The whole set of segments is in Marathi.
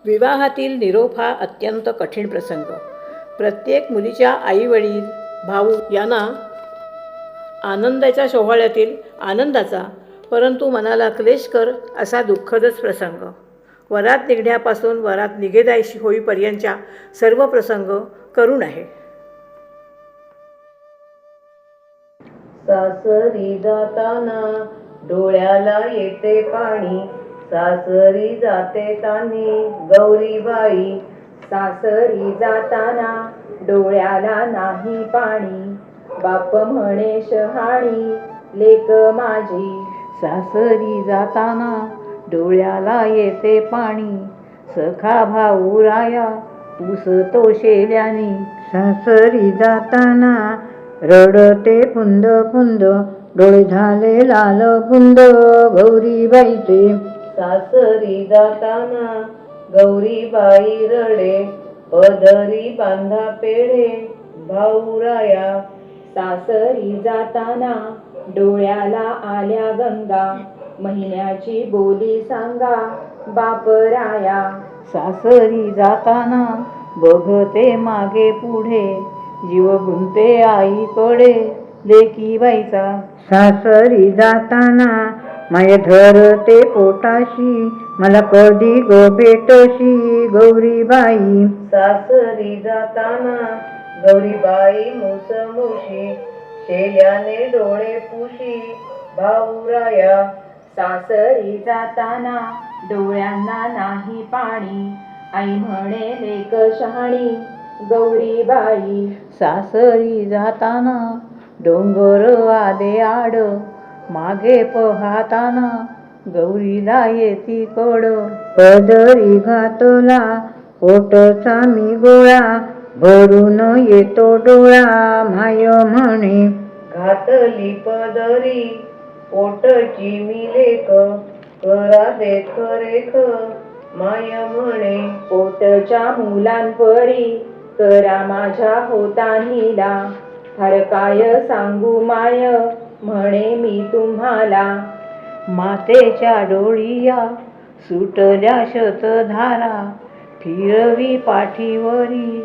विवाहातील निरोप हा अत्यंत कठीण प्रसंग. प्रत्येक मुलीच्या आईवडील, भाऊ यांना आनंदाच्या सोहळ्यातील आनंदाचा, परंतु मनाला क्लेशकर असा दुःखदच प्रसंग. वरात निघण्यापासून वरात निघेदायशी होईपर्यंतच्या सर्व प्रसंग करुण आहे. सासरी जाताना डोळ्याला येते पाणी, सासरी जाते तानी गौरीबाई. सासरी जाताना डोळ्याला नाही पाणी, बाप म्हणे शहाणी लेक माझी. सासरी जाताना डोळ्याला येते पाणी, सखा भाऊ राया पुसतो शेल्यानी. सासरी जाताना रडते पुंद पुंद, डोळे झाले लाल बुंद गौरीबाईचे. सासरी जाताना गौरीबाई रडे, पदरी बांधा पेढे भाऊराया. सासरी जाताना डोळ्याला आल्या गंगा, महिन्याची बोली सांगा बापराया. सासरी जाताना बघते मागे पुढे, जीव गुंते आईकडे लेकीबाईचा. सासरी जाताना माय धरते पोटाशी, मला कधी ग भेटशी गौरीबाई. सासरी जाताना गौरीबाई मुसमुशी, शेल्याने डोळे पुशी भाऊराया. सासरी जाताना डोळ्यांना नाही पाणी, आई म्हणे लेक शहाणी गौरीबाई. सासरी जाताना डोंगर आले आड, मागे पहाताना गौरीला येती कड. पदरी घातला पोटचा मी गोळा, भरून येतो डोळा माय म्हणे. घातली पदरी पोटची मी लेक, करा देख रेख माय म्हणे. पोटच्या मुलांपरी करा माझ्या होतानीला, हरकाय सांगू माय म्हणे मी तुम्हाला. मातेच्या डोळिया सुटल्या शतधारा, फिरवी पाठीवरी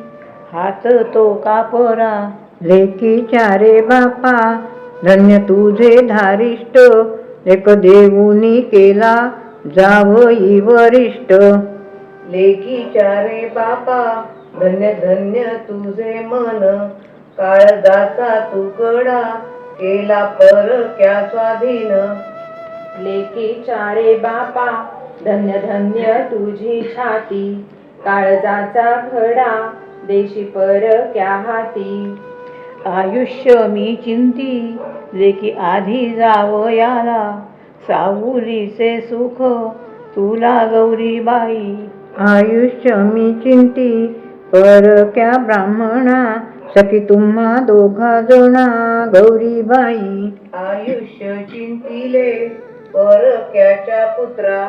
हात तो कापरा. लेकीच्या रे बापा धन्य तुझे धारिष्ट, लेक देऊनी केला जावई वरिष्ठ. लेकीच्या रे बापा धन्य धन्य तुझे मन, काळजाचा तुकडा केला परक्या स्वाधीन. लेकीच्या रे बापा धन्य धन्य तुझी छाती, काळजाचा घडा देशी परक्या हाती. आयुष्य मी चिंती लेकी आधी जावयाला, सावलीचे सुख तुला गौरीबाई. आयुष्य मी चिंती परक्या ब्राह्मणा, सखी तुम्हा दोघा जणा गौरीबाई. आयुष्य चिंतिले परक्याच्या पुत्रा,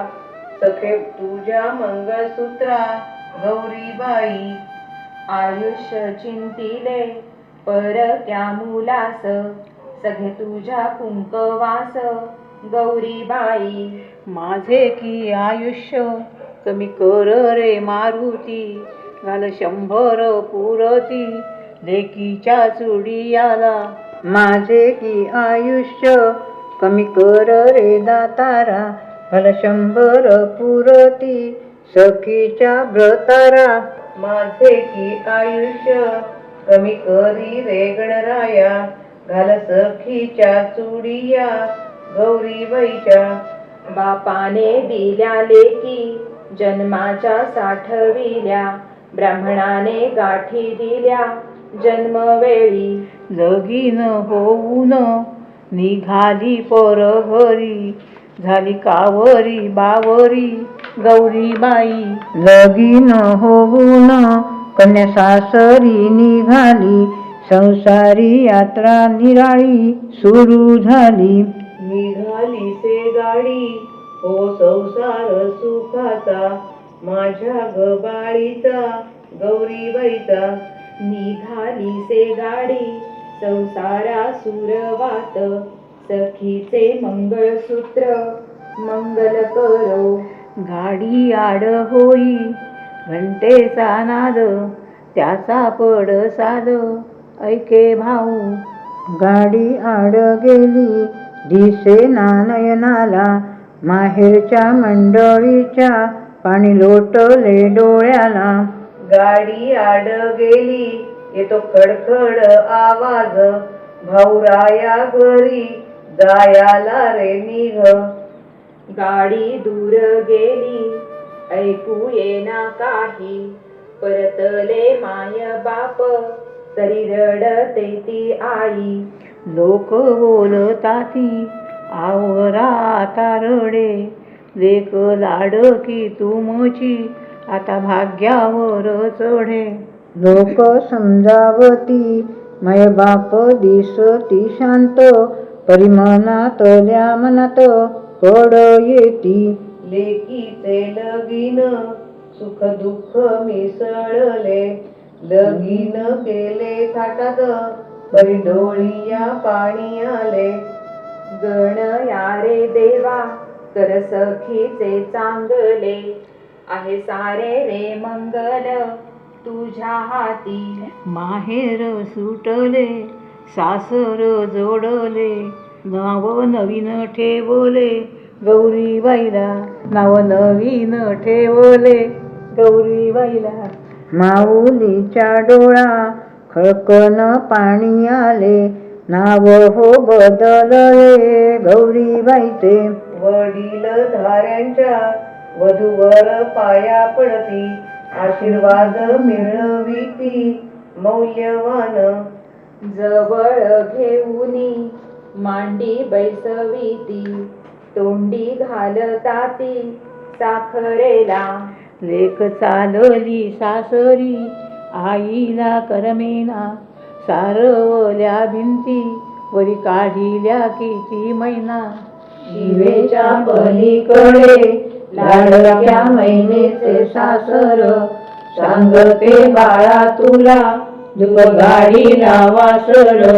सखे तुझ्या मंगळसूत्रा गौरीबाई. आयुष्य चिंतिले परक्या मुलास, सगळे तुझ्या कुंकवास गौरीबाई. माझे की आयुष्य कमी कर रे मारुती, घाल 100 पुरती लेकीच्या चुडियाला. माझे की आयुष्य कमी कर रे दातारा, घाल 100 पुरती सखीच्या व्रतारा. माझे की आयुष्य कमी करी रे गणराया, घाल सखीच्या चुडिया गौरीबाईच्या. बापाने दिल्या लेकी जन्माच्या साठविल्या, ब्राह्मणाने गाठी दिल्या जन्मवेळी. लगीन होऊन निघाली परघरी, झाली कावरी बावरी गौरीबाई. लगीन होऊन कन्या सासरी निघाली, संसारी यात्रा निराळी सुरू झाली. निघाली से गाडी हो संसार सुखाचा, माझ्या गबाळीचा गौरीबाईचा. निघाली से गाडी संसारा सुरवात, सखीचे मंगळसूत्र मंगल करो. गाडी आड होई घंटेचा नाद त्याचा पडसाद ऐके भाऊ. गाडी आड गेली दिसेना नयनाला, माहेरच्या मंडळीच्या पाणी लोटले डोळ्याला. गाडी आड गेली येतो खडखड आवाज, भाऊराया घरी जायाला रे निघ. गाडी दूर गेली ऐकू येना काही, परतले माय बाप तरी रडते ती आई. लोक बोलताती आवरा आता रडे, लेक लाडकी तुमची आता भाग्यावर चढे. लोक समजावती माय बाप दिसती शांत, परी मनातल्या मनात कड येती. लेकीचे लगीन सुख दुःख मिसळले, लगीन केले थाटात परी डोळिया पाणी आले. गण यारे देवा कर सखीचे चांगले, आहे सारे रे मंगल तुझ्या हाती. माहेर सुटले सासर जोडले, नाव नवीन ठेवले गौरीबाईला. नाव नवीन ठेवले गौरीबाईला. माऊलीच्या डोळा खळकन पाणी आले, नाव हो बदलले गौरीबाईचे. वडील धाऱ्यांच्या वधूवर पाया पडती, आशीर्वाद मिळविती मौल्यवान. जवळ घेऊनी मांडी बैसविती, तोंडी घालताती साखरेला. लेक चालली सासरी आईला करमेना, सारवल्या भिंती वरी काढिल्या किती मैना. शिवेच्या पलीकडे लाडक्या मैनेचे सासर, सांगते बाळा तुला दुःख गाडी वासर.